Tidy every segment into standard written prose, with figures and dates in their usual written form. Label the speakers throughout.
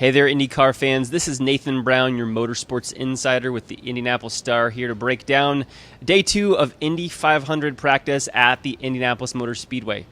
Speaker 1: Hey there, IndyCar fans. This is Nathan Brown, your motorsports insider with the Indianapolis Star, here to break down day 2 of Indy 500 practice at the Indianapolis Motor Speedway.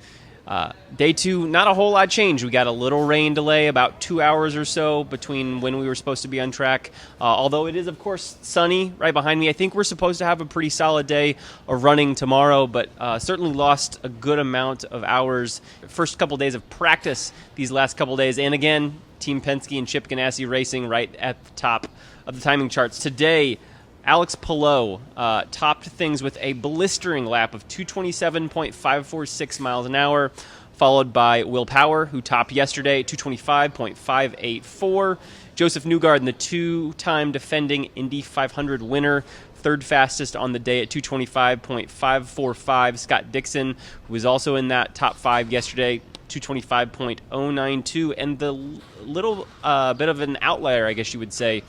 Speaker 1: Day 2, not a whole lot changed. We got a little rain delay, about 2 hours or so between when we were supposed to be on track. Although it is, of course, sunny right behind me. I think we're supposed to have a pretty solid day of running tomorrow, but certainly lost a good amount of hours. First couple days of practice these last couple days. And again, Team Penske and Chip Ganassi Racing right at the top of the timing charts. Today, Alex Palou topped things with a blistering lap of 227.546 miles an hour, followed by Will Power, who topped yesterday, 225.584. Joseph Newgarden, the two-time defending Indy 500 winner, third fastest on the day at 225.545. Scott Dixon, who was also in that top 5 yesterday, 225.092, and the little bit of an outlier, I guess you would say,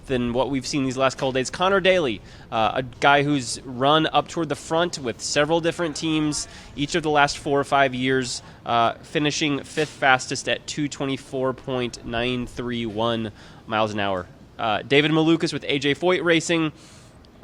Speaker 1: than what we've seen these last couple days. Connor Daly, a guy who's run up toward the front with several different teams each of the last 4 or 5 years, finishing 5th fastest at 224.931 miles an hour. David Malukas with AJ Foyt Racing,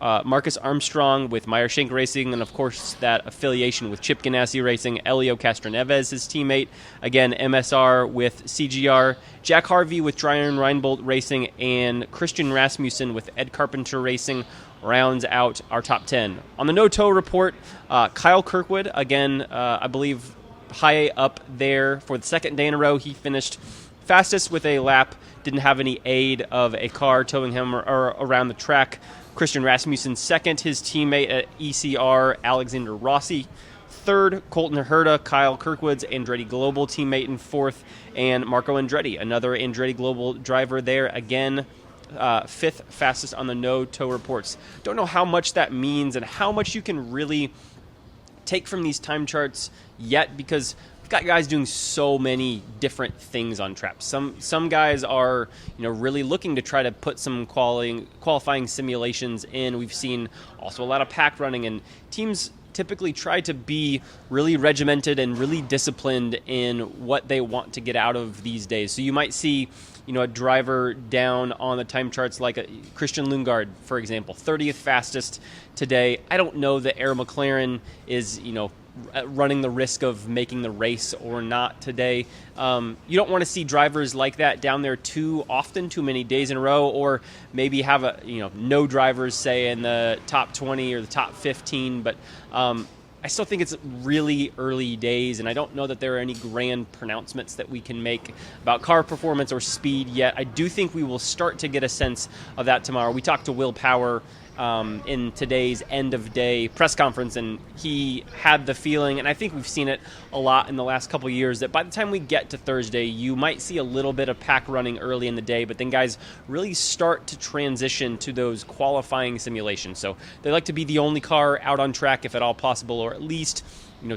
Speaker 1: Marcus Armstrong with Meyer Shank Racing, and of course that affiliation with Chip Ganassi Racing. Elio Castroneves, his teammate, again MSR with CGR. Jack Harvey with Dryan Reinbold Racing, and Christian Rasmussen with Ed Carpenter Racing rounds out our top 10. On the no-tow report, Kyle Kirkwood, again, I believe high up there for the second day in a row. He finished fastest with a lap, didn't have any aid of a car towing him around the track. Christian Rasmussen second, his teammate at ECR, Alexander Rossi. Third, Colton Herta, Kyle Kirkwood's Andretti Global teammate in fourth, and Marco Andretti, another Andretti Global driver there, again, 5th fastest on the no-tow reports. Don't know how much that means and how much you can really take from these time charts yet, because we've got guys doing so many different things on track. Some guys are, really looking to try to put some qualifying simulations in. We've seen also a lot of pack running, and teams typically try to be really regimented and really disciplined in what they want to get out of these days. So you might see, a driver down on the time charts like Christian Lundgaard, for example, 30th fastest today. I don't know that Air McLaren is, running the risk of making the race or not today. You don't want to see drivers like that down there too often, too many days in a row, or maybe have no drivers, say, in the top 20 or the top 15. But I still think it's really early days, and I don't know that there are any grand pronouncements that we can make about car performance or speed yet. I do think we will start to get a sense of that tomorrow. We talked to Will Power in today's end-of-day press conference, and he had the feeling, and I think we've seen it a lot in the last couple of years, that by the time we get to Thursday, you might see a little bit of pack running early in the day, but then guys really start to transition to those qualifying simulations. So they like to be the only car out on track if at all possible, or at least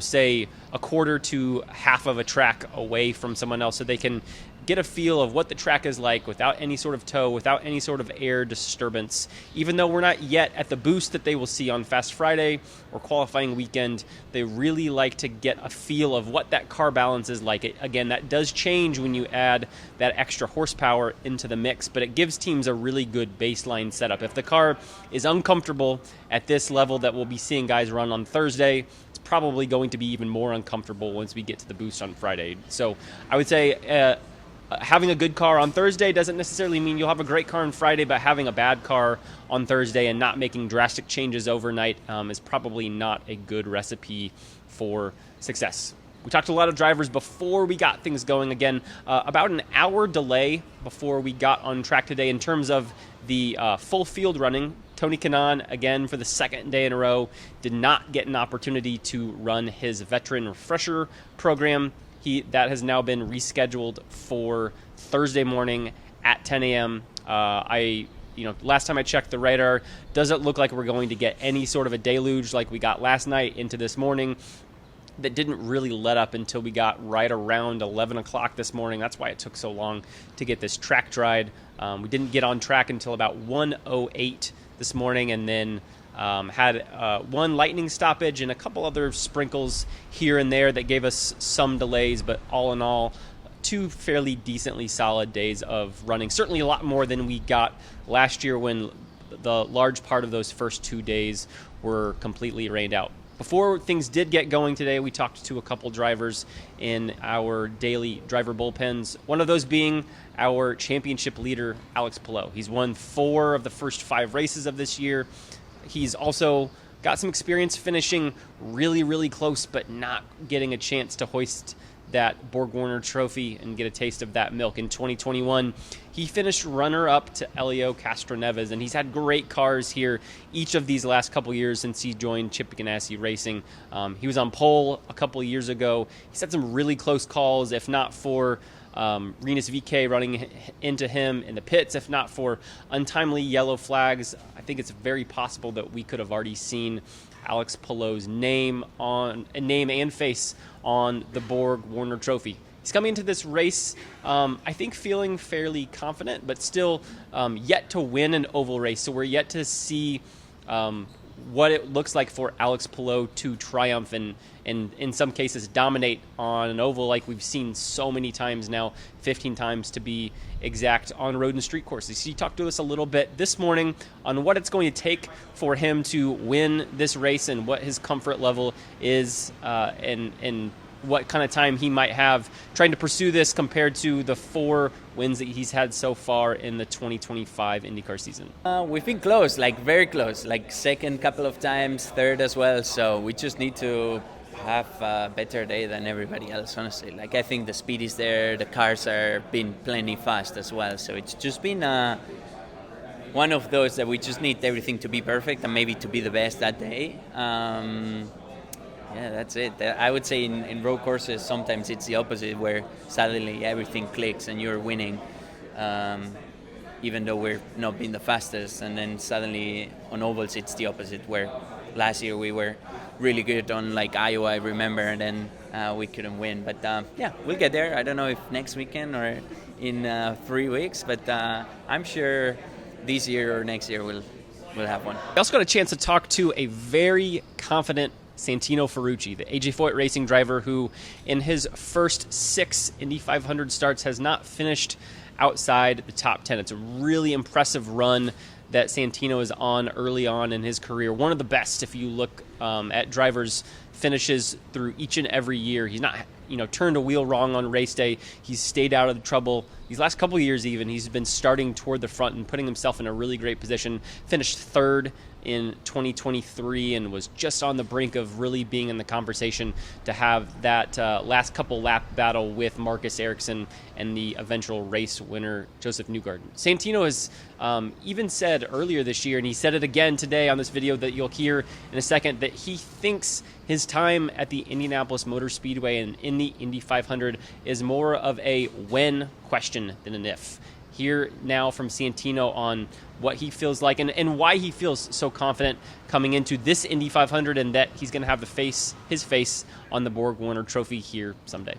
Speaker 1: say a quarter to half of a track away from someone else, so they can get a feel of what the track is like without any sort of tow, without any sort of air disturbance. Even though we're not yet at the boost that they will see on Fast Friday or qualifying weekend, they really like to get a feel of what that car balance is like. Again, that does change when you add that extra horsepower into the mix, but it gives teams a really good baseline setup. If the car is uncomfortable at this level that we'll be seeing guys run on Thursday, it's probably going to be even more uncomfortable once we get to the boost on Friday. So I would say having a good car on Thursday doesn't necessarily mean you'll have a great car on Friday, but having a bad car on Thursday and not making drastic changes overnight is probably not a good recipe for success. We talked to a lot of drivers before we got things going. Again, about an hour delay before we got on track today in terms of the full field running. Tony Kanaan, again, for the second day in a row, did not get an opportunity to run his veteran refresher program. That has now been rescheduled for Thursday morning at 10 a.m. Last time I checked the radar, doesn't look like we're going to get any sort of a deluge like we got last night into this morning. That didn't really let up until we got right around 11 o'clock this morning. That's why it took so long to get this track dried. We didn't get on track until about 1:08 this morning, and then had one lightning stoppage and a couple other sprinkles here and there that gave us some delays, but all in all, 2 fairly decently solid days of running. Certainly a lot more than we got last year when the large part of those first 2 days were completely rained out. Before things did get going today, we talked to a couple drivers in our daily driver bullpens, one of those being our championship leader, Alex Palou. He's won 4 of the first 5 races of this year. He's also got some experience finishing really, really close, but not getting a chance to hoist that Borg-Warner trophy and get a taste of that milk. In 2021, he finished runner-up to Elio Castroneves, and he's had great cars here each of these last couple years since he joined Chip Ganassi Racing. He was on pole a couple of years ago. He's had some really close calls, if not for Rinus VeeKay running into him in the pits, if not for untimely yellow flags. I think it's very possible that we could have already seen Alex Palou's name and face on the Borg-Warner trophy. He's coming into this race, I think, feeling fairly confident, but still yet to win an oval race. So we're yet to see what it looks like for Alex Palou to triumph and in some cases dominate on an oval like we've seen so many times now, 15 times to be exact, on road and street courses. He talked to us a little bit this morning on what it's going to take for him to win this race and what his comfort level is and what kind of time he might have trying to pursue this compared to the 4 wins that he's had so far in the 2025 IndyCar season.
Speaker 2: We've been close, like very close, like second couple of times, third as well. So we just need to have a better day than everybody else, honestly. Like, I think the speed is there, the cars are been plenty fast as well. So it's just been one of those that we just need everything to be perfect and maybe to be the best that day. Yeah, that's it. I would say in road courses, sometimes it's the opposite, where suddenly everything clicks and you're winning, even though we're not being the fastest. And then suddenly on ovals, it's the opposite, where last year we were really good on like Iowa, I remember, and then we couldn't win. But yeah, we'll get there. I don't know if next weekend or in 3 weeks, but I'm sure this year or next year we'll have one.
Speaker 1: I also got a chance to talk to a very confident Santino Fucci, the AJ Foyt Racing driver who in his first 6 Indy 500 starts has not finished outside the top 10. It's a really impressive run that Santino is on early on in his career. One of the best if you look at drivers' finishes through each and every year. He's not turned a wheel wrong on race day. He's stayed out of the trouble. These last couple of years even, he's been starting toward the front and putting himself in a really great position. Finished 3rd in 2023 and was just on the brink of really being in the conversation to have that last couple lap battle with Marcus Ericsson and the eventual race winner Joseph Newgarden. Santino has even said earlier this year, and he said it again today on this video that you'll hear in a second, that he thinks his time at the Indianapolis Motor Speedway and in the Indy 500 is more of a when question than an if. Hear now from Santino on what he feels like and why he feels so confident coming into this Indy 500 and that he's going to have his face on the Borg-Warner trophy here someday.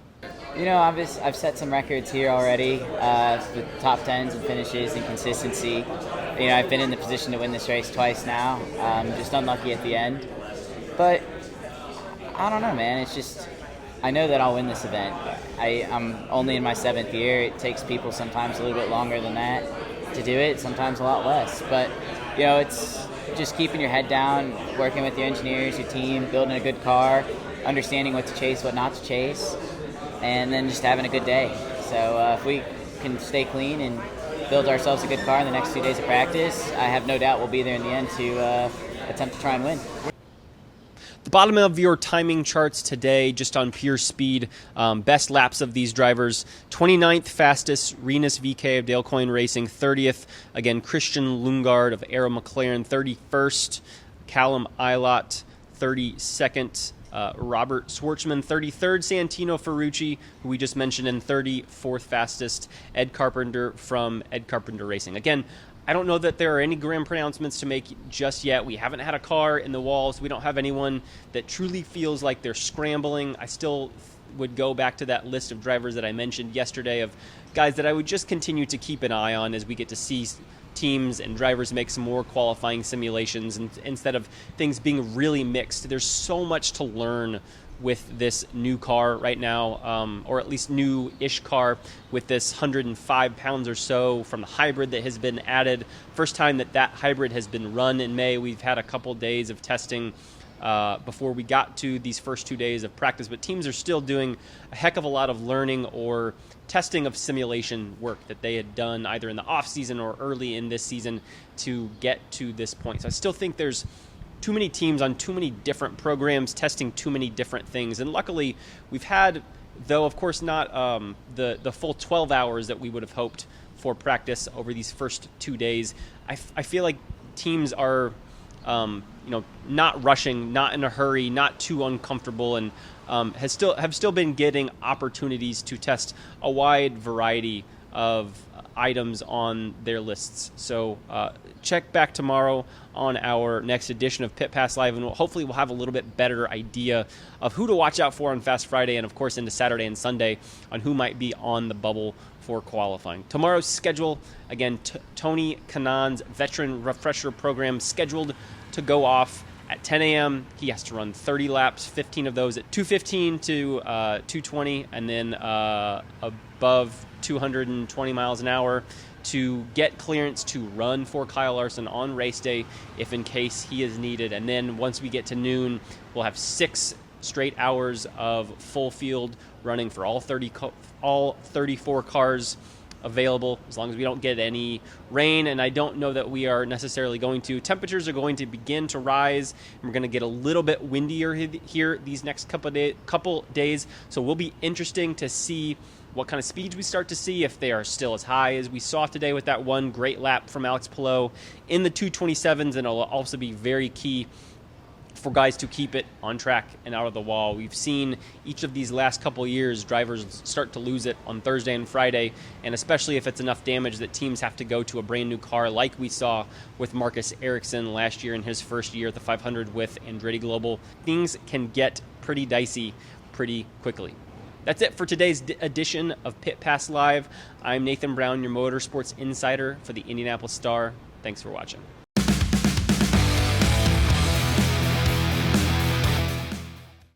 Speaker 3: I've set some records here already with top 10s and finishes and consistency. I've been in the position to win this race twice now. Just unlucky at the end. But I don't know, man. It's just, I know that I'll win this event. I'm only in my 7th year. It takes people sometimes a little bit longer than that to do it, sometimes a lot less. But, it's just keeping your head down, working with your engineers, your team, building a good car, understanding what to chase, what not to chase, and then just having a good day. So if we can stay clean and build ourselves a good car in the next 2 days of practice, I have no doubt we'll be there in the end to attempt to try and win.
Speaker 1: The bottom of your timing charts today, just on pure speed, best laps of these drivers. 29th fastest, Rinus VeeKay of Dale Coyne Racing. 30th, again, Christian Lundgaard of Arrow McLaren. 31st, Callum Ilott. 32nd, Robert Schwartzman. 33rd, Santino Fucci, who we just mentioned, and 34th fastest, Ed Carpenter from Ed Carpenter Racing. Again, I don't know that there are any grand pronouncements to make just yet. We haven't had a car in the walls. We don't have anyone that truly feels like they're scrambling. I still would go back to that list of drivers that I mentioned yesterday of guys that I would just continue to keep an eye on as we get to see teams and drivers make some more qualifying simulations and instead of things being really mixed. There's so much to learn with this new car right now, or at least new-ish car with this 105 pounds or so from the hybrid that has been added. First time that hybrid has been run in May. We've had a couple days of testing before we got to these first 2 days of practice, but teams are still doing a heck of a lot of learning or testing of simulation work that they had done either in the off season or early in this season to get to this point. So I still think there's too many teams on too many different programs testing too many different things. And luckily, we've had, though of course not the full 12 hours that we would have hoped for practice over these first 2 days. I feel like teams are not rushing, not in a hurry, not too uncomfortable, and have still been getting opportunities to test a wide variety of items on their lists. So check back tomorrow on our next edition of Pit Pass Live, and hopefully we'll have a little bit better idea of who to watch out for on Fast Friday, and of course into Saturday and Sunday on who might be on the bubble for qualifying. Tomorrow's schedule, again, Tony Kanaan's veteran refresher program scheduled to go off at 10 a.m. He has to run 30 laps, 15 of those at 2:15 to 2:20, and then above 220 miles an hour to get clearance to run for Kyle Larson on race day if in case he is needed. And then once we get to noon, we'll have 6 straight hours of full field running for all 34 cars available, as long as we don't get any rain, and I don't know that we are necessarily going to. Temperatures are going to begin to rise, and we're going to get a little bit windier here these next couple days, so we'll be interesting to see what kind of speeds we start to see, if they are still as high as we saw today with that one great lap from Alex Palou in the 227s, and it'll also be very key for guys to keep it on track and out of the wall. We've seen each of these last couple years drivers start to lose it on Thursday and Friday, and especially if it's enough damage that teams have to go to a brand new car like we saw with Marcus Ericsson last year in his first year at the 500 with Andretti Global. Things can get pretty dicey pretty quickly. That's it for today's edition of Pit Pass Live. I'm Nathan Brown, your motorsports insider for the Indianapolis Star. Thanks for watching.